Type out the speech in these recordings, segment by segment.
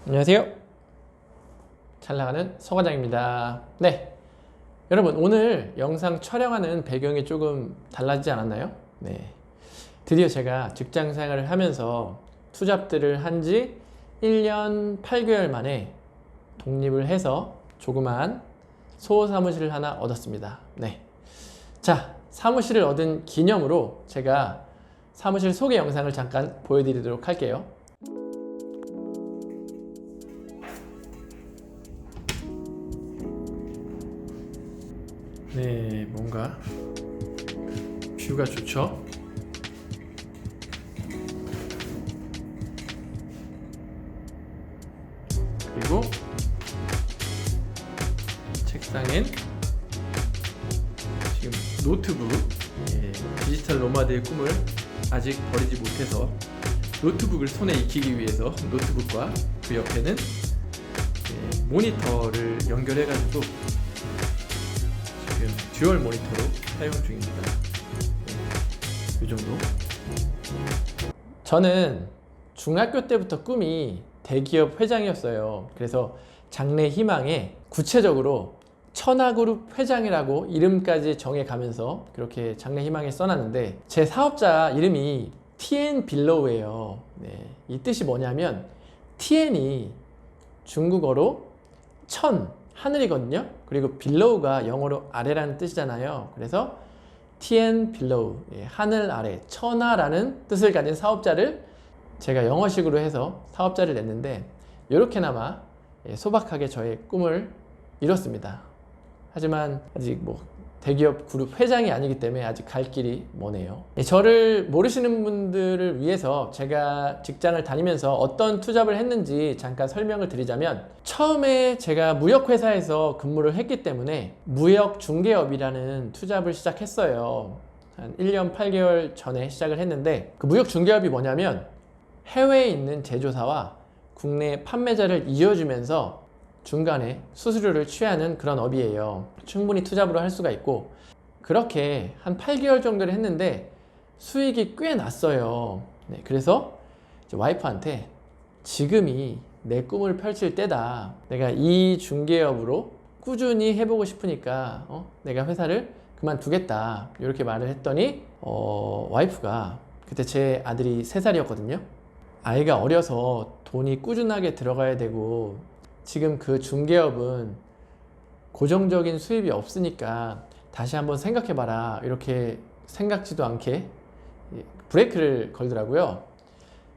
안녕하세요. 잘 나가는 서과장입니다. 네, 여러분 오늘 영상 촬영하는 배경이 조금 달라지지 않았나요? 네, 드디어 제가 직장 생활을 하면서 투잡들을 한 지 1년 8개월 만에 독립을 해서 조그만 소사무실을 하나 얻었습니다. 네, 자, 사무실을 얻은 기념으로 제가 사무실 소개 영상을 잠깐 보여드리도록 할게요. 네, 뭔가 뷰가 좋죠? 그리고 책상엔 지금 노트북, 디지털 노마드의 꿈을 아직 버리지 못해서 노트북을 손에 익히기 위해서 노트북과 그 옆에는 모니터를 연결해가지고 지금 듀얼 모니터로 사용 중입니다. 이 정도. 저는 중학교 때부터 꿈이 대기업 회장이었어요. 그래서 장래 희망에 구체적으로 천하그룹 회장이라고 이름까지 정해가면서 그렇게 장래 희망에 써놨는데, 제 사업자 이름이 TN 빌로우예요. 네, 이 뜻이 뭐냐면 TN이 중국어로 천, 하늘이거든요. 그리고 빌로우가 영어로 아래라는 뜻이잖아요. 그래서 TN 빌로우, 하늘 아래, 천하라는 뜻을 가진 사업자를 제가 영어식으로 해서 사업자를 냈는데, 이렇게나마 소박하게 저의 꿈을 이뤘습니다. 하지만 아직 대기업 그룹 회장이 아니기 때문에 아직 갈 길이 머네요. 저를 모르시는 분들을 위해서 제가 직장을 다니면서 어떤 투잡을 했는지 잠깐 설명을 드리자면, 처음에 제가 무역회사에서 근무를 했기 때문에 무역중개업이라는 투잡을 시작했어요. 한 1년 8개월 전에 시작을 했는데, 그 무역중개업이 뭐냐면 해외에 있는 제조사와 국내 판매자를 이어주면서 중간에 수수료를 취하는 그런 업이에요. 충분히 투잡으로 할 수가 있고, 그렇게 한 8개월 정도를 했는데 수익이 꽤 났어요. 네, 그래서 와이프한테 지금이 내 꿈을 펼칠 때다. 내가 이 중개업으로 꾸준히 해보고 싶으니까 내가 회사를 그만두겠다. 이렇게 말을 했더니 와이프가, 그때 제 아들이 3살이었거든요. 아이가 어려서 돈이 꾸준하게 들어가야 되고 지금 그 중개업은 고정적인 수입이 없으니까 다시 한번 생각해봐라. 이렇게 생각지도 않게 브레이크를 걸더라고요.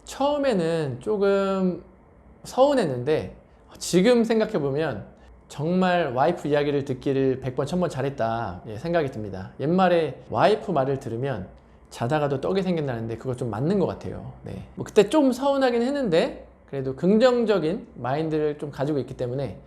처음에는 조금 서운했는데 지금 생각해보면 정말 와이프 이야기를 듣기를 100번 1000번 잘했다 생각이 듭니다. 옛말에 와이프 말을 들으면 자다가도 떡이 생긴다는데 그거 좀 맞는 것 같아요. 네. 그때 좀 서운하긴 했는데 그래도 긍정적인 마인드를 좀 가지고 있기 때문에,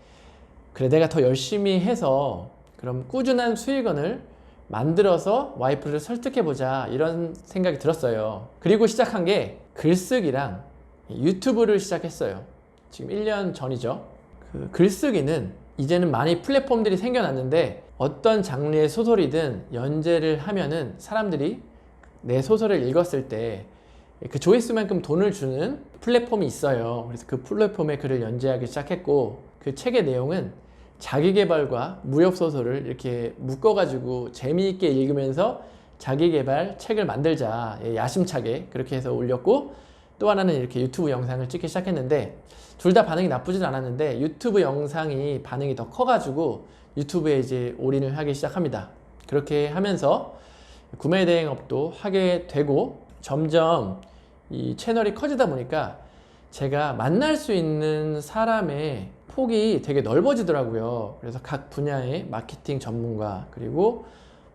그래 내가 더 열심히 해서 그럼 꾸준한 수익원을 만들어서 와이프를 설득해보자, 이런 생각이 들었어요. 그리고 시작한 게 글쓰기랑 유튜브를 시작했어요. 지금 1년 전이죠. 그 글쓰기는 이제는 많이 플랫폼들이 생겨났는데, 어떤 장르의 소설이든 연재를 하면은 사람들이 내 소설을 읽었을 때 그 조회수만큼 돈을 주는 플랫폼이 있어요. 그래서 그 플랫폼에 글을 연재하기 시작했고, 그 책의 내용은 자기계발과 무협소설을 이렇게 묶어가지고 재미있게 읽으면서 자기계발 책을 만들자, 야심차게 그렇게 해서 올렸고, 또 하나는 이렇게 유튜브 영상을 찍기 시작했는데, 둘 다 반응이 나쁘진 않았는데 유튜브 영상이 반응이 더 커가지고 유튜브에 이제 올인을 하기 시작합니다. 그렇게 하면서 구매 대행업도 하게 되고, 점점 이 채널이 커지다 보니까 제가 만날 수 있는 사람의 폭이 되게 넓어지더라고요. 그래서 각 분야의 마케팅 전문가, 그리고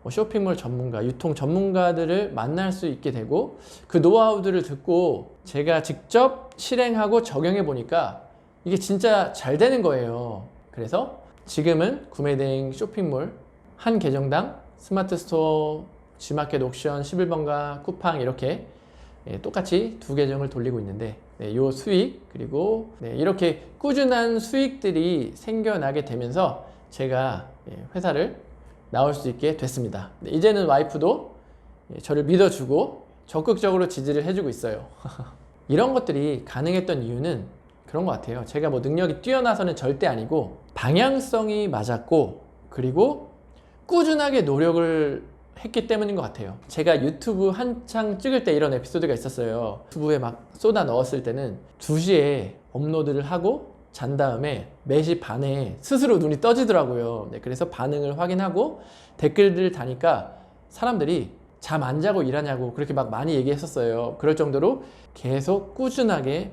쇼핑몰 전문가, 유통 전문가들을 만날 수 있게 되고, 그 노하우들을 듣고 제가 직접 실행하고 적용해 보니까 이게 진짜 잘 되는 거예요. 그래서 지금은 구매대행 쇼핑몰 한 계정당 스마트 스토어, G마켓 옥션, 11번가, 쿠팡 이렇게 똑같이 2계정을 돌리고 있는데, 요 수익, 그리고 이렇게 꾸준한 수익들이 생겨나게 되면서 제가 회사를 나올 수 있게 됐습니다. 이제는 와이프도 저를 믿어주고 적극적으로 지지를 해주고 있어요. 이런 것들이 가능했던 이유는 그런 것 같아요. 제가 뭐 능력이 뛰어나서는 절대 아니고 방향성이 맞았고 그리고 꾸준하게 노력을 했기 때문인 것 같아요. 제가 유튜브 한창 찍을 때 이런 에피소드가 있었어요. 유튜브에 막 쏟아 넣었을 때는 2시에 업로드를 하고 잔 다음에 4시 반에 스스로 눈이 떠지더라고요. 네, 그래서 반응을 확인하고 댓글들을 다니까 사람들이 잠 안 자고 일하냐고 그렇게 막 많이 얘기했었어요. 그럴 정도로 계속 꾸준하게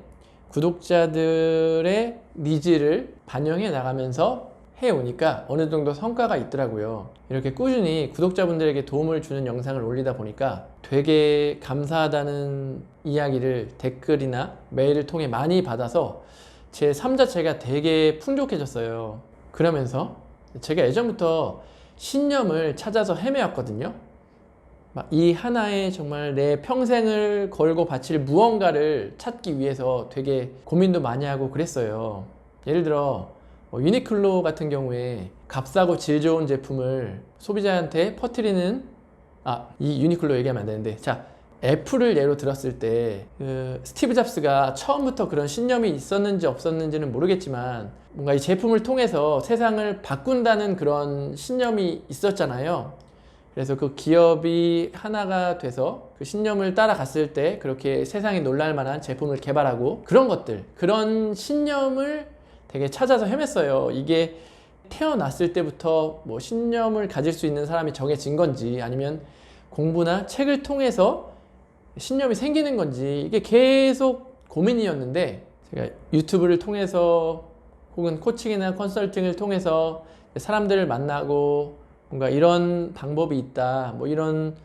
구독자들의 니즈를 반영해 나가면서 해오니까 어느 정도 성과가 있더라고요. 이렇게 꾸준히 구독자분들에게 도움을 주는 영상을 올리다 보니까 되게 감사하다는 이야기를 댓글이나 메일을 통해 많이 받아서 제 삶 자체가 되게 풍족해졌어요. 그러면서 제가 예전부터 신념을 찾아서 헤매었거든요. 막 이 하나에 정말 내 평생을 걸고 바칠 무언가를 찾기 위해서 되게 고민도 많이 하고 그랬어요. 예를 들어 유니클로 같은 경우에 값싸고 질 좋은 제품을 소비자한테 퍼뜨리는 이 유니클로 얘기하면 안 되는데, 자, 애플을 예로 들었을 때 스티브 잡스가 처음부터 그런 신념이 있었는지 없었는지는 모르겠지만 뭔가 이 제품을 통해서 세상을 바꾼다는 그런 신념이 있었잖아요. 그래서 그 기업이 하나가 돼서 그 신념을 따라갔을 때 그렇게 세상이 놀랄 만한 제품을 개발하고 그런 것들, 그런 신념을 되게 찾아서 헤맸어요. 이게 태어났을 때부터 뭐 신념을 가질 수 있는 사람이 정해진 건지 아니면 공부나 책을 통해서 신념이 생기는 건지 이게 계속 고민이었는데, 제가 유튜브를 통해서 혹은 코칭이나 컨설팅을 통해서 사람들을 만나고 뭔가 이런 방법이 있다, 뭐 이런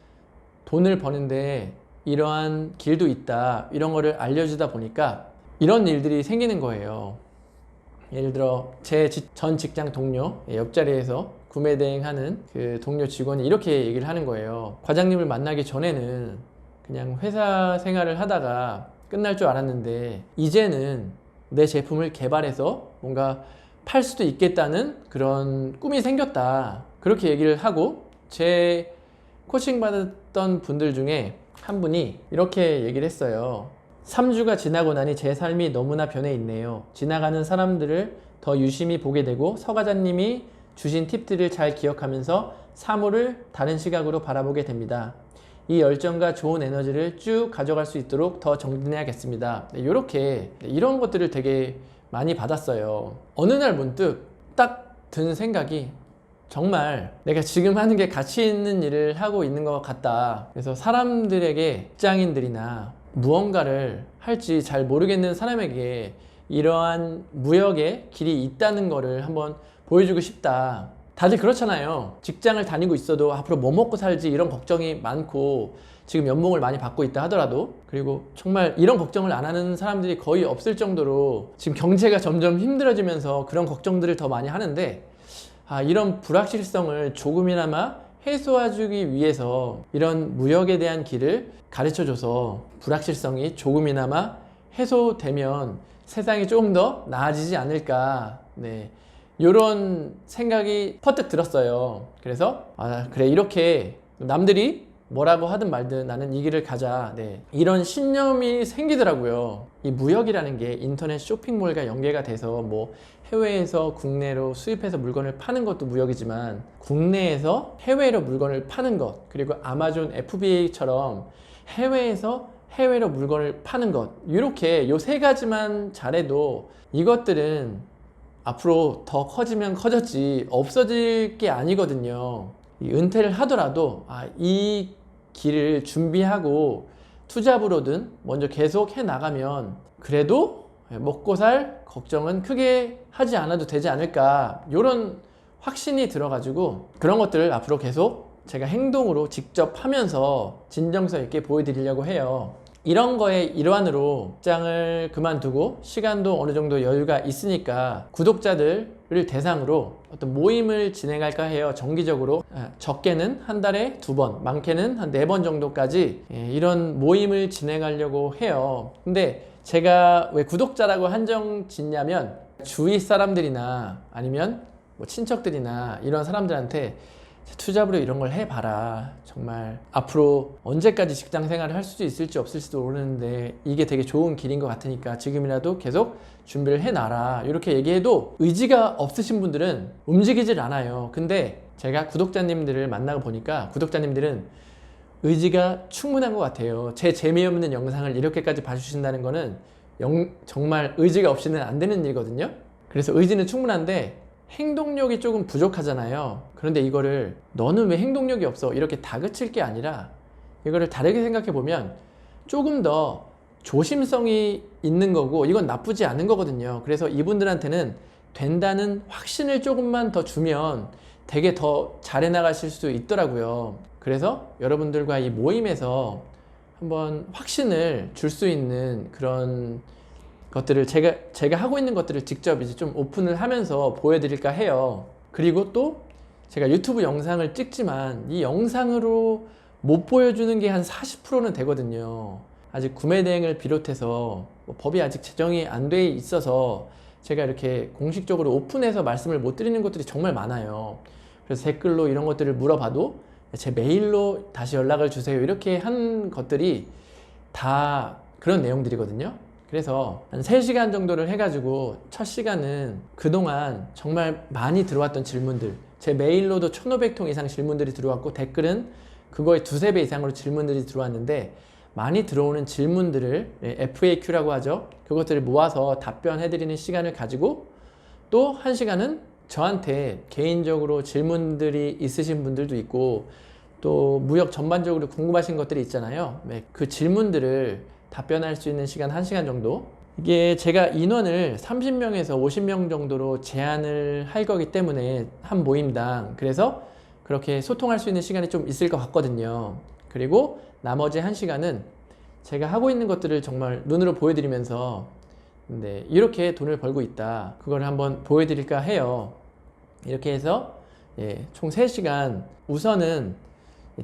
돈을 버는데 이러한 길도 있다, 이런 거를 알려주다 보니까 이런 일들이 생기는 거예요. 예를 들어 제 전 직장 동료, 옆자리에서 구매 대행하는 그 동료 직원이 이렇게 얘기를 하는 거예요. 과장님을 만나기 전에는 그냥 회사 생활을 하다가 끝날 줄 알았는데 이제는 내 제품을 개발해서 뭔가 팔 수도 있겠다는 그런 꿈이 생겼다, 그렇게 얘기를 하고, 제 코칭 받았던 분들 중에 한 분이 이렇게 얘기를 했어요. 3주가 지나고 나니 제 삶이 너무나 변해 있네요. 지나가는 사람들을 더 유심히 보게 되고 서 과장님이 주신 팁들을 잘 기억하면서 사물을 다른 시각으로 바라보게 됩니다. 이 열정과 좋은 에너지를 쭉 가져갈 수 있도록 더 정진해야겠습니다. 이렇게 이런 것들을 되게 많이 받았어요. 어느 날 문득 딱 든 생각이, 정말 내가 지금 하는 게 가치 있는 일을 하고 있는 것 같다. 그래서 사람들에게, 직장인들이나 무언가를 할지 잘 모르겠는 사람에게 이러한 무역의 길이 있다는 거를 한번 보여주고 싶다. 다들 그렇잖아요. 직장을 다니고 있어도 앞으로 뭐 먹고 살지 이런 걱정이 많고 지금 연봉을 많이 받고 있다 하더라도, 그리고 정말 이런 걱정을 안 하는 사람들이 거의 없을 정도로 지금 경제가 점점 힘들어지면서 그런 걱정들을 더 많이 하는데, 이런 불확실성을 조금이나마 해소해주기 위해서 이런 무역에 대한 길을 가르쳐줘서 불확실성이 조금이나마 해소되면 세상이 조금 더 나아지지 않을까, 네, 이런 생각이 퍼뜩 들었어요. 그래서 그래, 이렇게 남들이 뭐라고 하든 말든 나는 이 길을 가자, 네, 이런 신념이 생기더라고요. 이 무역이라는 게 인터넷 쇼핑몰과 연계가 돼서 뭐 해외에서 국내로 수입해서 물건을 파는 것도 무역이지만, 국내에서 해외로 물건을 파는 것, 그리고 아마존 FBA처럼 해외에서 해외로 물건을 파는 것, 이렇게 요 세 가지만 잘해도 이것들은 앞으로 더 커지면 커졌지 없어질 게 아니거든요. 은퇴를 하더라도 이 길을 준비하고 투잡으로든 먼저 계속 해 나가면 그래도 먹고 살 걱정은 크게 하지 않아도 되지 않을까, 이런 확신이 들어가지고 그런 것들을 앞으로 계속 제가 행동으로 직접 하면서 진정성 있게 보여드리려고 해요. 이런 거의 일환으로 직장을 그만두고 시간도 어느 정도 여유가 있으니까 구독자들을 대상으로 어떤 모임을 진행할까 해요. 정기적으로 적게는 한 달에 2번, 많게는 한 4번 정도까지 이런 모임을 진행하려고 해요. 근데 제가 왜 구독자라고 한정 짓냐면, 주위 사람들이나 아니면 뭐 친척들이나 이런 사람들한테 투잡으로 이런 걸 해봐라. 정말 앞으로 언제까지 직장 생활을 할 수도 있을지 없을지도 모르는데 이게 되게 좋은 길인 것 같으니까 지금이라도 계속 준비를 해놔라. 이렇게 얘기해도 의지가 없으신 분들은 움직이질 않아요. 근데 제가 구독자님들을 만나고 보니까 구독자님들은 의지가 충분한 것 같아요. 제 재미없는 영상을 이렇게까지 봐주신다는 거는 정말 의지가 없이는 안 되는 일이거든요. 그래서 의지는 충분한데 행동력이 조금 부족하잖아요. 그런데 이거를 너는 왜 행동력이 없어? 이렇게 다그칠 게 아니라 이거를 다르게 생각해 보면 조금 더 조심성이 있는 거고 이건 나쁘지 않은 거거든요. 그래서 이분들한테는 된다는 확신을 조금만 더 주면 되게 더 잘해 나가실 수 있더라고요. 그래서 여러분들과 이 모임에서 한번 확신을 줄 수 있는 그런 것들을 제가 하고 있는 것들을 직접 이제 좀 오픈을 하면서 보여드릴까 해요. 그리고 또 제가 유튜브 영상을 찍지만 이 영상으로 못 보여주는 게 한 40%는 되거든요. 아직 구매 대행을 비롯해서 법이 아직 제정이 안 돼 있어서 제가 이렇게 공식적으로 오픈해서 말씀을 못 드리는 것들이 정말 많아요. 그래서 댓글로 이런 것들을 물어봐도 제 메일로 다시 연락을 주세요. 이렇게 한 것들이 다 그런 내용들이거든요. 그래서 한 3시간 정도를 해가지고 첫 시간은 그동안 정말 많이 들어왔던 질문들, 제 메일로도 1500통 이상 질문들이 들어왔고 댓글은 그거의 2~3배 이상으로 질문들이 들어왔는데 많이 들어오는 질문들을 FAQ라고 하죠. 그것들을 모아서 답변해드리는 시간을 가지고 또 1시간은 저한테 개인적으로 질문들이 있으신 분들도 있고 또 무역 전반적으로 궁금하신 것들이 있잖아요. 그 질문들을 답변할 수 있는 시간 1시간 정도. 이게 제가 인원을 30명에서 50명 정도로 제한을 할 거기 때문에 한 모임당 그래서 그렇게 소통할 수 있는 시간이 좀 있을 것 같거든요. 그리고 나머지 1시간은 제가 하고 있는 것들을 정말 눈으로 보여드리면서 이렇게 돈을 벌고 있다. 그걸 한번 보여드릴까 해요. 이렇게 해서 총 3시간 우선은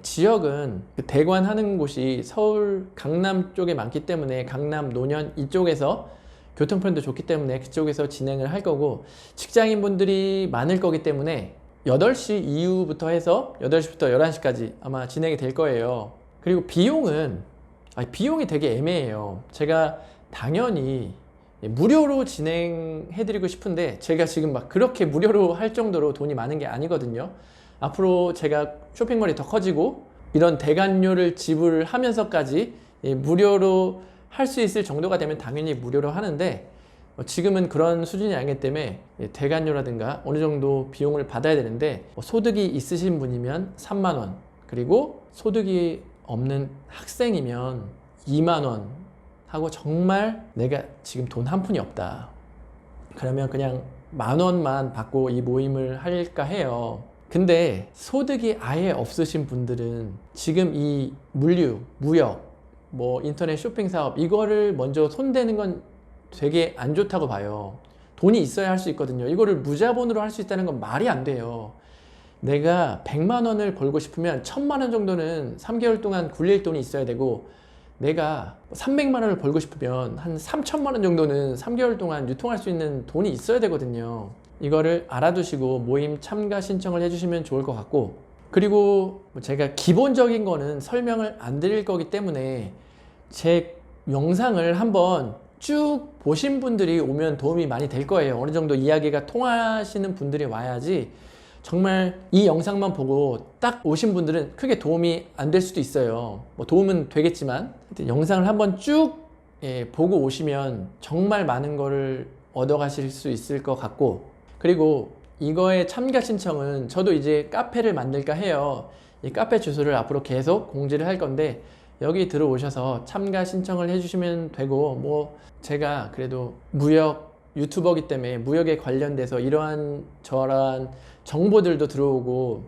지역은 대관하는 곳이 서울 강남 쪽에 많기 때문에 강남 노년 이쪽에서 교통편도 좋기 때문에 그쪽에서 진행을 할 거고 직장인분들이 많을 거기 때문에 8시 이후부터 해서 8시부터 11시까지 아마 진행이 될 거예요. 그리고 비용이 되게 애매해요. 제가 당연히 무료로 진행해드리고 싶은데 제가 지금 막 그렇게 무료로 할 정도로 돈이 많은 게 아니거든요. 앞으로 제가 쇼핑몰이 더 커지고 이런 대관료를 지불하면서까지 무료로 할 수 있을 정도가 되면 당연히 무료로 하는데 지금은 그런 수준이 아니기 때문에 대관료라든가 어느 정도 비용을 받아야 되는데 소득이 있으신 분이면 3만원 그리고 소득이 없는 학생이면 2만원 하고 정말 내가 지금 돈 한 푼이 없다 그러면 그냥 10,000원만 받고 이 모임을 할까 해요. 근데 소득이 아예 없으신 분들은 지금 이 물류, 무역, 인터넷 쇼핑 사업 이거를 먼저 손대는 건 되게 안 좋다고 봐요. 돈이 있어야 할 수 있거든요. 이거를 무자본으로 할 수 있다는 건 말이 안 돼요. 내가 100만 원을 벌고 싶으면 1000만 원 정도는 3개월 동안 굴릴 돈이 있어야 되고 내가 300만 원을 벌고 싶으면 한 3천만 원 정도는 3개월 동안 유통할 수 있는 돈이 있어야 되거든요. 이거를 알아두시고 모임 참가 신청을 해주시면 좋을 것 같고 그리고 제가 기본적인 거는 설명을 안 드릴 거기 때문에 제 영상을 한번 쭉 보신 분들이 오면 도움이 많이 될 거예요. 어느 정도 이야기가 통하시는 분들이 와야지 정말 이 영상만 보고 딱 오신 분들은 크게 도움이 안 될 수도 있어요. 도움은 되겠지만 영상을 한번 쭉 보고 오시면 정말 많은 거를 얻어 가실 수 있을 것 같고 그리고 이거의 참가 신청은 저도 이제 카페를 만들까 해요. 이 카페 주소를 앞으로 계속 공지를 할 건데 여기 들어오셔서 참가 신청을 해주시면 되고 제가 그래도 무역 유튜버기 때문에 무역에 관련돼서 이러한 저러한 정보들도 들어오고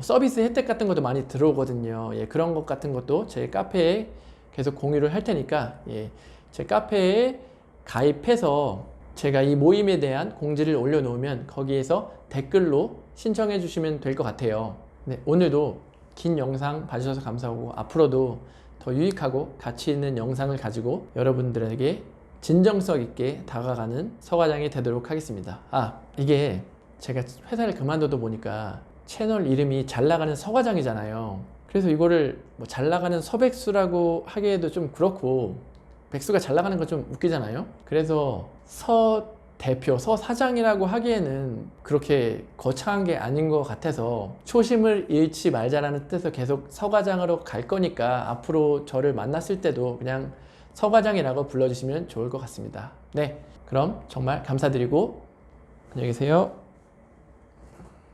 서비스 혜택 같은 것도 많이 들어오거든요. 그런 것 같은 것도 제 카페에 계속 공유를 할 테니까 제 카페에 가입해서 제가 이 모임에 대한 공지를 올려놓으면 거기에서 댓글로 신청해 주시면 될 것 같아요. 오늘도 긴 영상 봐주셔서 감사하고 앞으로도 더 유익하고 가치 있는 영상을 가지고 여러분들에게 진정성 있게 다가가는 서과장이 되도록 하겠습니다. 이게 제가 회사를 그만둬도 보니까 채널 이름이 잘 나가는 서과장이잖아요. 그래서 이거를 뭐 잘 나가는 서백수라고 하기에도 좀 그렇고, 백수가 잘 나가는 건 좀 웃기잖아요. 그래서 서 대표, 서 사장이라고 하기에는 그렇게 거창한 게 아닌 것 같아서 초심을 잃지 말자라는 뜻에서 계속 서과장으로 갈 거니까 앞으로 저를 만났을 때도 그냥 서과장이라고 불러주시면 좋을 것 같습니다. 네, 그럼 정말 감사드리고 안녕히 계세요.